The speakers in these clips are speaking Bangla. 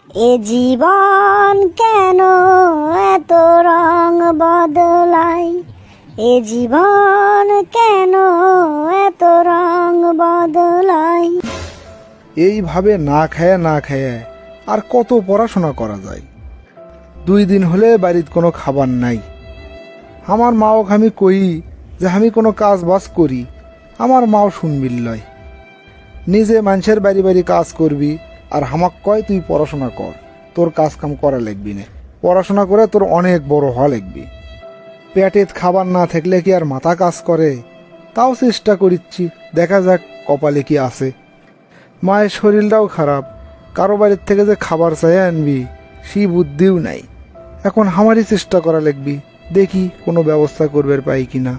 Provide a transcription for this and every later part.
এ জীবন কেন এত রং বদলায়? এ জীবন কেন এত রং বদলায়? এইভাবে না খায় না খায় আর কত পড়াশোনা করা যায়। 2 দিন হলে বাড়িতে কোনো খাবার নাই। আমার মাও আমি কই যে আমি কোনো কাজ বাজ করি, আমার মাও শুনবিল লয়। নিজে মানুষের বাড়ি বাড়ি কাজ করবি আর হামাক কয় তুই পড়াশোনা কর, তোর কাজ কাম করা লাগবি না, পড়াশোনা করে তোর অনেক বড় হওয়া লাগবি। পেটের খাবার না থাকলে কি আর মাথা কাজ করে? তাও চেষ্টা করিচ্ছি, দেখা যাক কপালে কি আছে। মায়ের শরীরটাও খারাপ, কারো বাড়ির থেকে যে খাবার চাই আনবি সেই বুদ্ধিও নাই। এখন আমারই চেষ্টা করা লাগবি, দেখি কোনো ব্যবস্থা করবে পাই কিনা।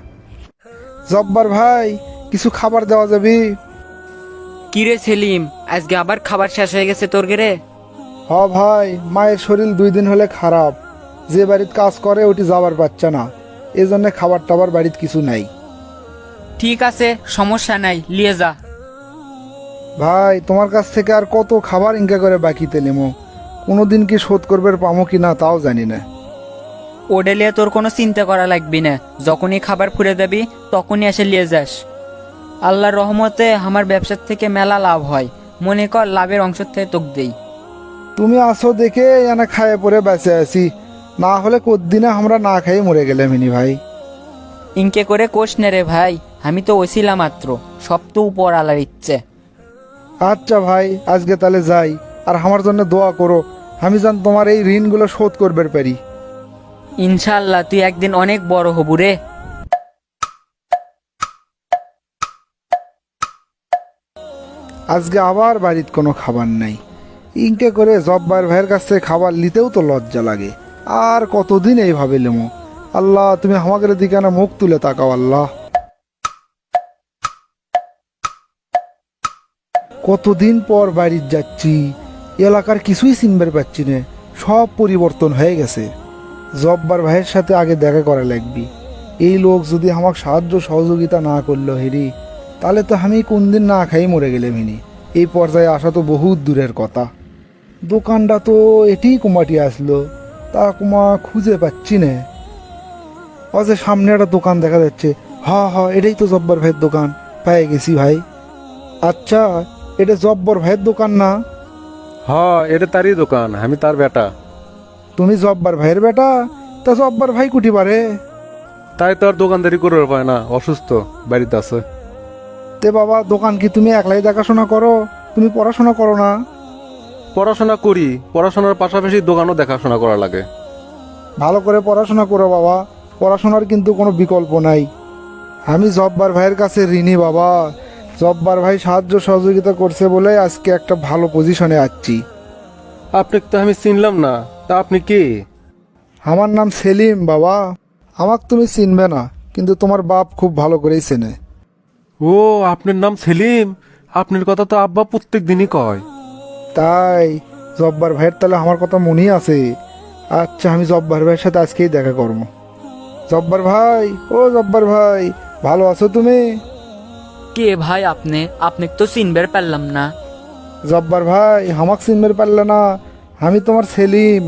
জব্বার ভাই, কিছু খাবার দেওয়া যাবে? কিরে সেলিম, আজকে আবার খাবার শেষ হয়ে গেছে তোর গেরে? হ ভাই, মায়ের শরীর 2 দিন হলে খারাপ, যে বাড়িতে কাজ করে ওটি যাবার পাচ্ছে না, এই জন্য খাবার টাবার বাড়িতে কিছু নাই। ঠিক আছে, সমস্যা নাই, লিয়ে যা। ভাই, তোমার কাছ থেকে আর কত খাবার ইনকা করে বাকিতে নেমো, কোনোদিন কি শোধ করবে পামো কি না তাও জানি না। ওডে লিয়ে তোর কোনো চিন্তা করা লাগবি না, যখনই খাবার ফুরে যাবি তখনই এসে লিয়ে যাস। আল্লাহর রহমতে আমার ব্যবসার থেকে মেলা লাভ হয়, মনে কর লাভের অংশ থেকে তোকে দেই। তুমি আসো দেখে এনে খায়ে পরে বেঁচে আছি, না হলে কদিনে আমরা না খাই মরে গেলে মিনি ভাই। ইনকে করে কোষ নে রে ভাই, আমি তো ওসিলা মাত্র, সব তো উপর আলার ইচ্ছে। আচ্ছা ভাই, আজকে তাহলে যাই, আর আমার জন্য দোয়া করো, আমি যেন তোমার এই ঋণগুলো শোধ করবে পারি। ইনশাআল্লাহ তুই একদিন অনেক বড় হবু রে। আজকে আবার বাড়িতে কোনো খাবার নাই, ইনকে করে জব্বার ভাইয়ের কাছ থেকে খাবার নিতেও তো লজ্জা লাগে। আর কতদিন এইভাবে লেমো? আল্লাহ, তুমি আমাদের দিকে না মুখ তুলে তাকাও আল্লাহ। কতদিন পর বাড়িতে যাচ্ছি, এলাকার কিছুই চিনবার পাচ্ছি না, সব পরিবর্তন হয়ে গেছে। জব্বার ভাইয়ের সাথে আগে দেখা করা লাগবি। এই লোক যদি আমাকে সাহায্য সহযোগিতা না করলো হেরি, তাহলে তো আমি কোন দিন না খাই মরে গেলে মিনি। এই পর্যায়ে আসা তো বহুত দূরের কথা। দোকানটা তো এটিই কুমাটি আসলো, তা কুমা খুঁজে পাচ্ছি না। যে সামনে একটা দোকান দেখা যাচ্ছে, এটাই তো জব্বার ভাইয়ের দোকান, পেয়ে গেছি ভাই। আচ্ছা, এটা জব্বর ভাইয়ের দোকান না? এটা তারই দোকান, আমি তার বেটা। তুমি জব্বার ভাইয়ের বেটা? তা জব্বার ভাই কুটি পারে? তাই তো আর দোকানদারি করে পায় না, অসুস্থ, বাড়িতে আছে। তে বাবা, দোকান কি তুমি একলাই দেখাশোনা করো? তুমি পড়াশোনা করো না? পড়াশোনা করি, পড়াশোনার পাশাপাশি দোকানও দেখাশোনা করা লাগে। ভালো করে পড়াশোনা করো বাবা, পড়াশোনার কিন্তু কোনো বিকল্প নাই। আমি জব্বার ভাইয়ের কাছে ঋণী বাবা, জব্বার ভাই সাহায্য সহযোগিতা করছে বলে আজকে একটা ভালো পজিশনে আছি। আপনাকে তো আমি চিনলাম না, তা আপনি কি? আমার নাম সেলিম বাবা। আমাকে তুমি চিনবে না, কিন্তু তোমার বাপ খুব ভালো করেই চেনে। ও, আপনার নাম সেলিম? আপনার কথা তো আব্বা প্রত্যেক দিনই কয়। তাই? জব্বার ভাইয়ের তাহলে আমার কথা মনেই আছে। আচ্ছা, আমি জব্বার ভাইয়ের সাথে আজকেই দেখা করবো। জব্বার ভাই, ও জব্বার ভাই, ভালো আছো তুমি? কে ভাই আপনি? আপনি তো চিনবার পারলাম না। জব্বার ভাই, আমাকে চিনবে পারলে না? আমি তোমার সেলিম।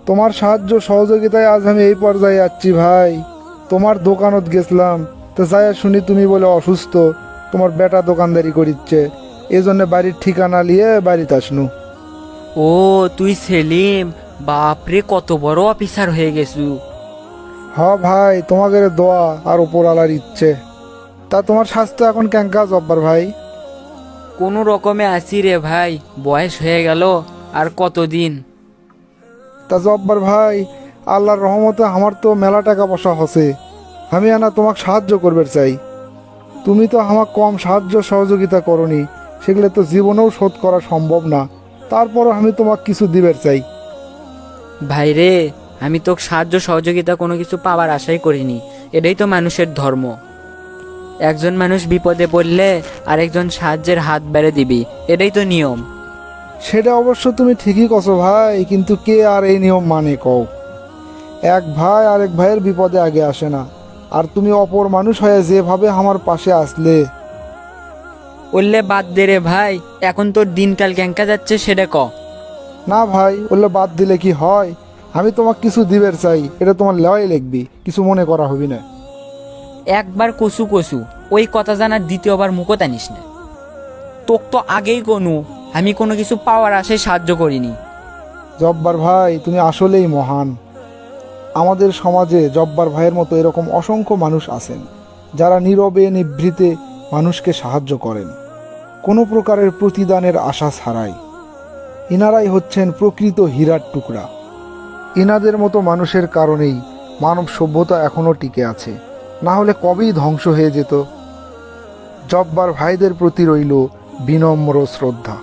তোমার সাহায্য সহযোগিতায় আজ আমি এই পর্যায়ে যাচ্ছি ভাই। তোমার দোকানত গেছিলাম, তো যাই শুনি তুমি বলে অসুস্থ, তোমার বেটা দোকানদারি করিচ্ছে, এই জন্য বাড়ির ঠিকানা নিয়ে বাড়িতে আসনু। ও, তুই সেলিম? বাপরে, কত বড় অফিসার হয়ে গেছু। ভাই, তোমাদের দোয়া আর ওপরওয়ালার ইচ্ছে। তা তোমার স্বাস্থ্য এখন কেঙ্কা জব্বার ভাই? কোনো রকমে আছি রে ভাই, বয়স হয়ে গেল, আর কতদিন। তা জব্বার ভাই, আল্লাহর রহমতে আমার তো মেলা টাকা পয়সা হসে, আমি আনা তোমাকে সাহায্য করবে চাই। তুমি তো আমাকে কম সাহায্য সহযোগিতা করনি, সেগুলো তো জীবনেও শোধ করা সম্ভব না, তারপরও আমি তোমাকে কিছু দিবের চাই। ভাই রে, আমি তো সাহায্য সহযোগিতা কোনো কিছু পাওয়ার আশাই করিনি, এটাই তো মানুষের ধর্ম। একজন মানুষ বিপদে পড়লে আরেকজন সাহায্যের হাত বেড়ে দিবি, এটাই তো নিয়ম। সেটা অবশ্য তুমি ঠিকই কছো ভাই, কিন্তু কে আর এই নিয়ম মানে কও? এক ভাই আরেক ভাইয়ের বিপদে আগে আসে না, আর তুমি অপর মানুষ হয়ে যেভাবে আমার পাশে আসলে। বললে বাদ দে রে ভাই, এখন তোর দিনকাল ক্যাঙ্কা যাচ্ছে সেটা ক। না ভাই, ওগুলো বাদ দিলে কি হয়? আমি তোমাকে কিছু দিবের চাই, এটা তোমার লেওয়াই লিখবি, কিছু মনে করা হবি না। একবার কসু কসু, ওই কথা জানার দ্বিতীয়বার মুখত আনিস না। তোক তো আগেই কোনো আমি কোনো কিছু পাওয়ার আশায় সাহায্য করিনি। জব্বার ভাই, তুমি আসলেই মহান। আমাদের সমাজে জব্বার ভাইয়ের মতো এরকম অসংখ্য মানুষ আছেন, যারা নীরবে নিভৃতে মানুষকে সাহায্য করেন, কোনো প্রকারের প্রতিদানের আশা ছাড়াই। ইনারাই হচ্ছেন প্রকৃত হীরার টুকরা। ইনাদের মতো মানুষের কারণেই মানব সভ্যতা এখনও টিকে আছে, না হলে কবেই ধ্বংস হয়ে যেত। জব্বার ভাইদের প্রতি রইল বিনম্র শ্রদ্ধা।